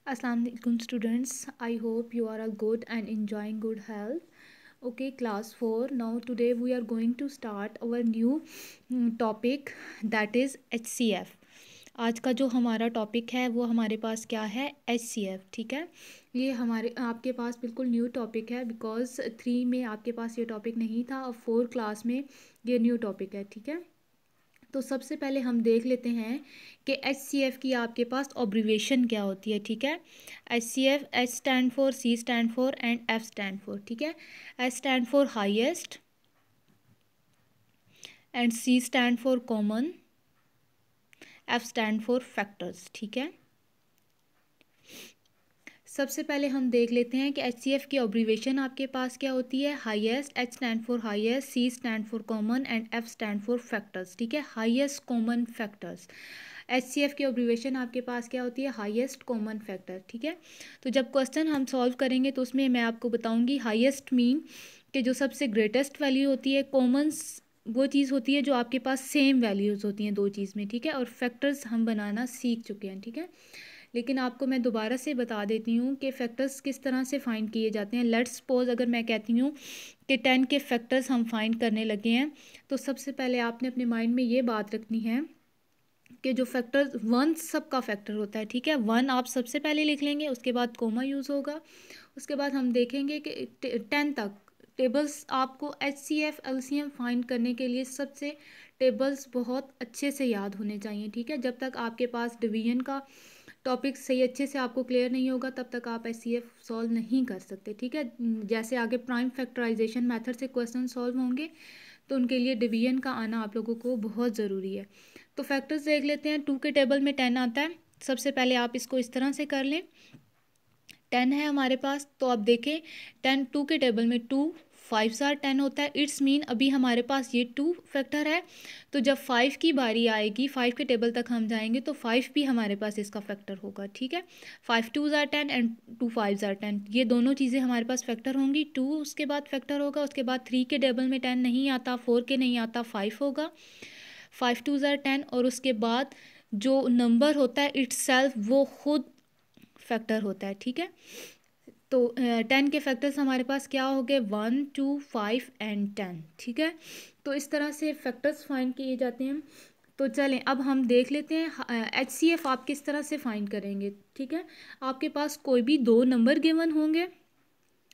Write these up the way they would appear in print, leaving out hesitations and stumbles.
Assalamu alaikum students. I hope you are all good and enjoying good health. Okay, class 4. Now today we are going to start our new topic, that is HCF. आज का जो हमारा topic है वो हमारे पास क्या है, HCF. ठीक है, ये हमारे आपके पास बिल्कुल न्यू टॉपिक है, बिकॉज 3 में आपके पास ये टॉपिक नहीं था और 4 क्लास में ये न्यू टॉपिक है. ठीक है, तो सबसे पहले हम देख लेते हैं कि HCF की आपके पास ऑब्रिवेशन क्या होती है. ठीक है, HCF, H stand for, C stand for and F stand for. ठीक है, H stand for highest and C stand for common, F stand for factors. ठीक है, सबसे पहले हम देख लेते हैं कि HCF की ऑब्रिवेशन आपके पास क्या होती है. Highest, H stand for highest, C stand for common and F stand for factors. ठीक है, हाईएस्ट कॉमन फैक्टर्स. HCF की ऑब्रिवेशन आपके पास क्या होती है, हाईएस्ट कॉमन फैक्टर. ठीक है, तो जब क्वेश्चन हम सॉल्व करेंगे तो उसमें मैं आपको बताऊंगी हाईएस्ट मीन कि जो सबसे ग्रेटेस्ट वैल्यू होती है, कॉमन्स वो चीज़ होती है जो आपके पास सेम वैल्यूज़ होती हैं दो चीज़ में. ठीक है, और फैक्टर्स हम बनाना सीख चुके हैं. ठीक है, लेकिन आपको मैं दोबारा से बता देती हूँ कि फैक्टर्स किस तरह से फाइंड किए जाते हैं. लेट्स सपोज अगर मैं कहती हूँ कि 10 के फैक्टर्स हम फाइंड करने लगे हैं, तो सबसे पहले आपने अपने माइंड में ये बात रखनी है कि जो फैक्टर 1 सबका फैक्टर होता है. ठीक है, 1 आप सबसे पहले लिख लेंगे, उसके बाद कोमा यूज़ होगा, उसके बाद हम देखेंगे कि 10 तक टेबल्स आपको HCF LCM फाइंड करने के लिए सबसे टेबल्स बहुत अच्छे से याद होने चाहिए. ठीक है, जब तक आपके पास डिवीजन का टॉपिक सही अच्छे से आपको क्लियर नहीं होगा तब तक आप HCF सॉल्व नहीं कर सकते. ठीक है, जैसे आगे प्राइम फैक्टराइजेशन मेथड से क्वेश्चन सॉल्व होंगे तो उनके लिए डिवीजन का आना आप लोगों को बहुत ज़रूरी है. तो फैक्टर्स देख लेते हैं. 2 के टेबल में 10 आता है. सबसे पहले आप इसको इस तरह से कर लें. 10 है हमारे पास, तो आप देखें 10 2 के टेबल में 2 5 जार 10 होता है. इट्स मीन अभी हमारे पास ये 2 फैक्टर है, तो जब 5 की बारी आएगी, 5 के टेबल तक हम जाएंगे तो 5 भी हमारे पास इसका फैक्टर होगा. ठीक है, 5 2 जार 10 एंड 2 5 जार 10, ये दोनों चीज़ें हमारे पास फैक्टर होंगी. 2 उसके बाद फैक्टर होगा, उसके बाद 3 के टेबल में 10 नहीं आता, 4 के नहीं आता, 5 होगा, 5 2 जार 10, और उसके बाद जो नंबर होता है इट्सेल्फ वो खुद फैक्टर होता है. ठीक है, तो 10 के फैक्टर्स हमारे पास क्या हो गए, 1 2 5 एंड 10. ठीक है, तो इस तरह से फैक्टर्स फाइंड किए जाते हैं. तो चलें अब हम देख लेते हैं HCF आप किस तरह से फाइंड करेंगे. ठीक है, आपके पास कोई भी 2 नंबर गिवन होंगे,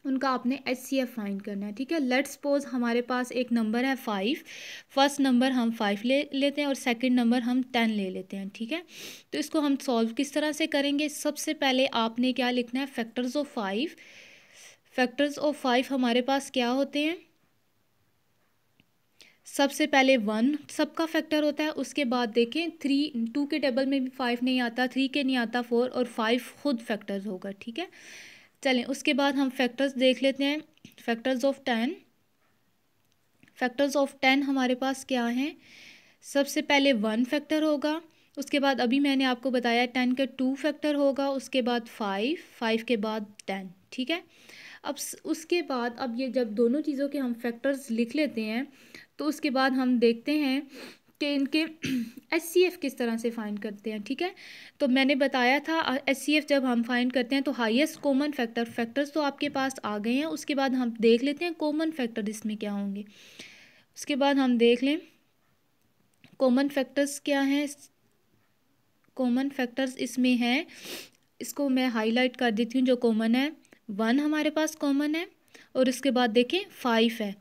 उनका आपने HCF फाइंड करना है. ठीक है, लेट्स सपोज हमारे पास एक नंबर है 5, फर्स्ट नंबर हम 5 ले लेते हैं और सेकंड नंबर हम 10 ले लेते हैं. ठीक है, तो इसको हम सॉल्व किस तरह से करेंगे. सबसे पहले आपने क्या लिखना है, फैक्टर्स ऑफ 5. फैक्टर्स ऑफ 5 हमारे पास क्या होते हैं, सबसे पहले 1 सबका फैक्टर होता है, उसके बाद देखें 3 2 के टेबल में भी 5 नहीं आता, 3 के नहीं आता, 4 और 5 खुद फैक्टर्स होगा. ठीक है, चलें उसके बाद हम फैक्टर्स देख लेते हैं. Factors of 10. फैक्टर्स ऑफ 10 हमारे पास क्या हैं, सबसे पहले 1 फैक्टर होगा, उसके बाद अभी मैंने आपको बताया 10 का 2 फैक्टर होगा, उसके बाद 5 के बाद 10. ठीक है, अब उसके बाद अब ये जब दोनों चीज़ों के हम फैक्टर्स लिख लेते हैं तो उसके बाद हम देखते हैं कि इनके HCF किस तरह से फाइंड करते हैं. ठीक है, तो मैंने बताया था HCF जब हम फाइंड करते हैं तो हाईएस्ट कॉमन फैक्टर्स तो आपके पास आ गए हैं. उसके बाद हम देख लेते हैं कॉमन फैक्टर इसमें क्या होंगे. उसके बाद हम देख लें कॉमन फैक्टर्स क्या हैं. कॉमन फैक्टर्स इसमें हैं, इसको मैं हाईलाइट कर देती हूँ. जो कॉमन है 1 हमारे पास कॉमन है, और उसके बाद देखें 5 है.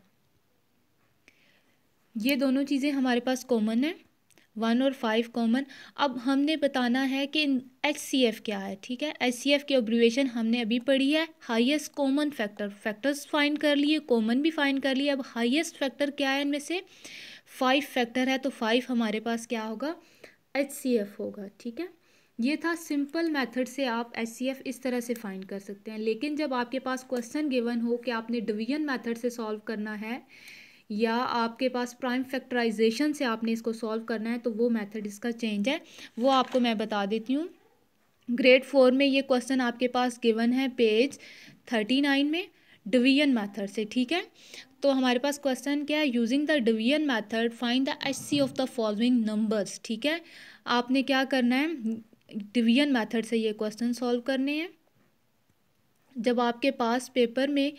ये दोनों चीज़ें हमारे पास कॉमन है, 1 और 5 कॉमन. अब हमने बताना है कि HCF क्या है. ठीक है, HCF की ऑब्रिवेशन हमने अभी पढ़ी है, highest common factor. Factors find कर लिए, कॉमन भी फाइंड कर लिए. अब हाईएस्ट फैक्टर क्या है, इनमें से 5 फैक्टर है, तो 5 हमारे पास क्या होगा, HCF होगा. ठीक है, ये था सिंपल मेथड से आप HCF इस तरह से फाइंड कर सकते हैं. लेकिन जब आपके पास क्वेश्चन गिवन हो कि आपने डिवीजन मेथड से सॉल्व करना है या आपके पास प्राइम फैक्टराइजेशन से आपने इसको सॉल्व करना है, तो वो मेथड इसका चेंज है, वो आपको मैं बता देती हूँ. ग्रेड 4 में ये क्वेश्चन आपके पास गिवन है पेज 39 में, डिवीजन मेथड से. ठीक है, तो हमारे पास क्वेश्चन क्या है, using the division method find the HC of the following numbers. ठीक है, आपने क्या करना है, डिवीजन मेथड से ये क्वेश्चन सॉल्व करने हैं। जब आपके पास पेपर में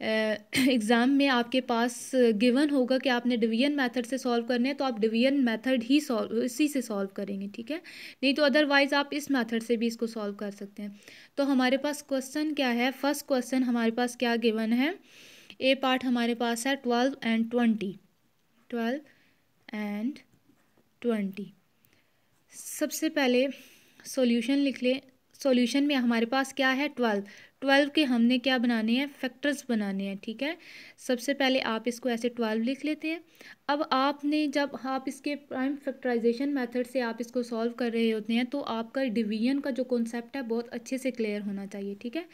एग्ज़ाम में आपके पास गिवन होगा कि आपने डिवीजन मेथड से सॉल्व करने हैं, तो आप डिवीजन मेथड ही इसी से सॉल्व करेंगे, ठीक है। नहीं तो अदरवाइज़ आप इस मेथड से भी इसको सॉल्व कर सकते हैं। तो हमारे पास क्वेश्चन क्या है, फर्स्ट क्वेश्चन हमारे पास क्या गिवन है। ए पार्ट हमारे पास है 12 एंड 20। 12 एंड 20। सबसे पहले सॉल्यूशन लिख लें। सॉल्यूशन में हमारे पास क्या है, 12 के हमने क्या बनाने हैं, फैक्टर्स बनाने हैं, ठीक है। सबसे पहले आप इसको ऐसे 12 लिख लेते हैं। अब आपने जब आप इसके प्राइम फैक्टराइजेशन मेथड से आप इसको सॉल्व कर रहे होते हैं, तो आपका डिवीजन का जो कॉन्सेप्ट है बहुत अच्छे से क्लियर होना चाहिए, ठीक है।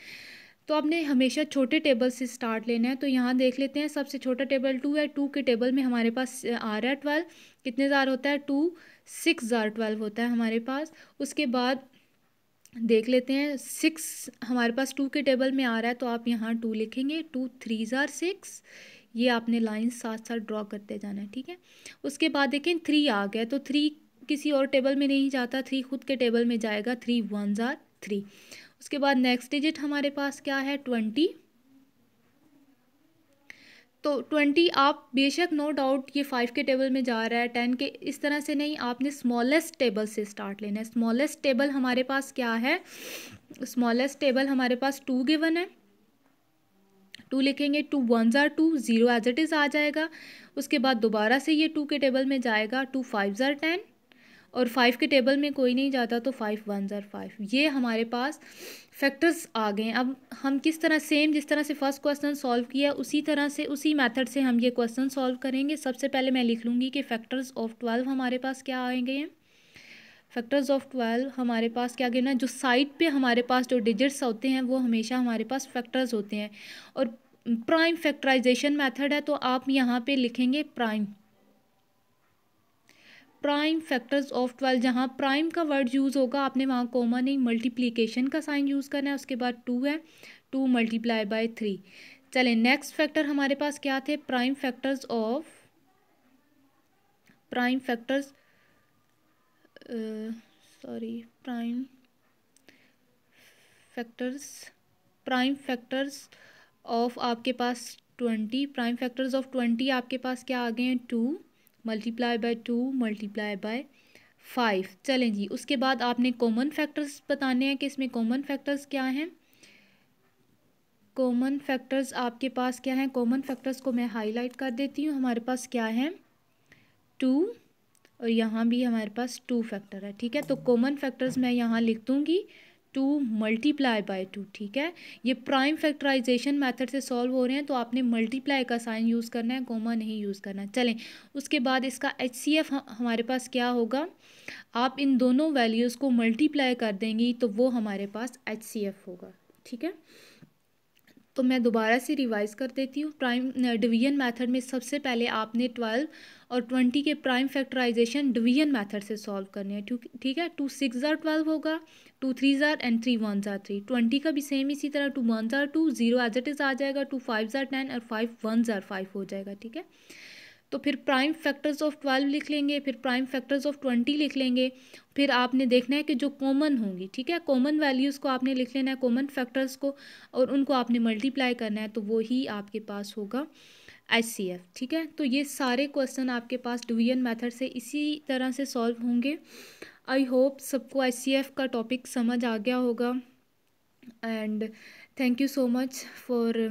तो आपने हमेशा छोटे टेबल से स्टार्ट लेना है। तो यहाँ देख लेते हैं, सबसे छोटा टेबल 2 है। 2 के टेबल में हमारे पास आ रहा है 12। कितने ज़ार होता है, 2 6 ज़ार 12 होता है हमारे पास। उसके बाद देख लेते हैं 6 हमारे पास 2 के टेबल में आ रहा है, तो आप यहाँ 2 लिखेंगे। 2 3 ज़ार 6। ये आपने लाइन साथ साथ ड्रॉ करते जाना है, ठीक है। उसके बाद देखें 3 आ गया, तो 3 किसी और टेबल में नहीं जाता, 3 खुद के टेबल में जाएगा। 3 1 ज़ार 3। उसके बाद नेक्स्ट डिजिट हमारे पास क्या है, 20। तो 20 आप बेशक नो डाउट ये 5 के टेबल में जा रहा है, 10 के, इस तरह से नहीं, आपने स्मॉलेस्ट टेबल से स्टार्ट लेना है। स्मॉलेस्ट टेबल हमारे पास क्या है, स्मॉलेस्ट टेबल हमारे पास 2 गिवन है। 2 लिखेंगे। 2 1 ज़ार 2, 0 एज इट इज़ आ जाएगा। उसके बाद दोबारा से ये 2 के टेबल में जाएगा। 2 5 ज़ार 10, और 5 के टेबल में कोई नहीं जाता, तो 5 1 ज़ार 5। ये हमारे पास फैक्टर्स आ गए हैं। अब हम किस तरह, सेम जिस तरह से फर्स्ट क्वेश्चन सॉल्व किया उसी तरह से, उसी मेथड से हम ये क्वेश्चन सॉल्व करेंगे। सबसे पहले मैं लिख लूँगी कि फैक्टर्स ऑफ 12 हमारे पास क्या आएंगे हैं। फैक्टर्स ऑफ 12 हमारे पास क्या गिना, जो साइड पे हमारे पास जो डिजिट्स होते हैं वो हमेशा हमारे पास फैक्टर्स होते हैं। और प्राइम फैक्टराइजेशन मेथड है, तो आप यहाँ पे लिखेंगे प्राइम फैक्टर्स ऑफ 12। जहाँ प्राइम का वर्ड यूज़ होगा आपने वहाँ कॉमा नहीं, मल्टीप्लिकेशन का साइन यूज़ करना है। उसके बाद 2 है, 2 मल्टीप्लाई बाय 3। चलें, नेक्स्ट फैक्टर हमारे पास क्या थे, prime factors prime factors of आपके पास 20। प्राइम फैक्टर्स ऑफ 20 आपके पास क्या आ गए हैं, 2 मल्टीप्लाई बाय 2 मल्टीप्लाई बाय 5। चलें जी, उसके बाद आपने कॉमन फैक्टर्स बताने हैं कि इसमें कॉमन फैक्टर्स क्या हैं। कॉमन फैक्टर्स आपके पास क्या हैं, कॉमन फैक्टर्स को मैं हाईलाइट कर देती हूँ। हमारे पास क्या है, 2, और यहाँ भी हमारे पास 2 फैक्टर है, ठीक है। तो कॉमन फैक्टर्स मैं यहाँ लिख दूँगी 2 मल्टीप्लाई बाय 2, ठीक है। ये प्राइम फैक्टराइजेशन मेथड से सॉल्व हो रहे हैं, तो आपने मल्टीप्लाई का साइन यूज़ करना है, कॉमा नहीं यूज़ करना। चलें, उसके बाद इसका HCF हमारे पास क्या होगा, आप इन दोनों वैल्यूज़ को मल्टीप्लाई कर देंगी तो वो हमारे पास HCF होगा, ठीक है। तो मैं दोबारा से रिवाइज़ कर देती हूँ। प्राइम डिवीजन मेथड में सबसे पहले आपने 12 और 20 के प्राइम फैक्टराइजेशन डिवीजन मेथड से सॉल्व करने हैं, ठीक है। 2 6 ज़ार 12 होगा, 2 3 ज़ार एंड 3 1 ज़ार 3। 20 का भी सेम इसी तरह, 2 1 ज़ार 2, 0 एज इट इज़ आ जाएगा। 2 5 ज़ार 10 और 5 1 ज़ार 5 हो जाएगा, ठीक है। तो फिर प्राइम फैक्टर्स ऑफ 12 लिख लेंगे, फिर प्राइम फैक्टर्स ऑफ 20 लिख लेंगे। फिर आपने देखना है कि जो कॉमन होंगी, ठीक है, कॉमन वैल्यूज़ को आपने लिख लेना है, कॉमन फैक्टर्स को, और उनको आपने मल्टीप्लाई करना है, तो वो ही आपके पास होगा HCF, ठीक है। तो ये सारे क्वेश्चन आपके पास डिवीजन मेथड से इसी तरह से सॉल्व होंगे। आई होप सबको HCF का टॉपिक समझ आ गया होगा। And thank you so much for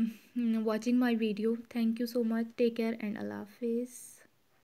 watching my video. Thank you so much. Take care and Allah Hafiz.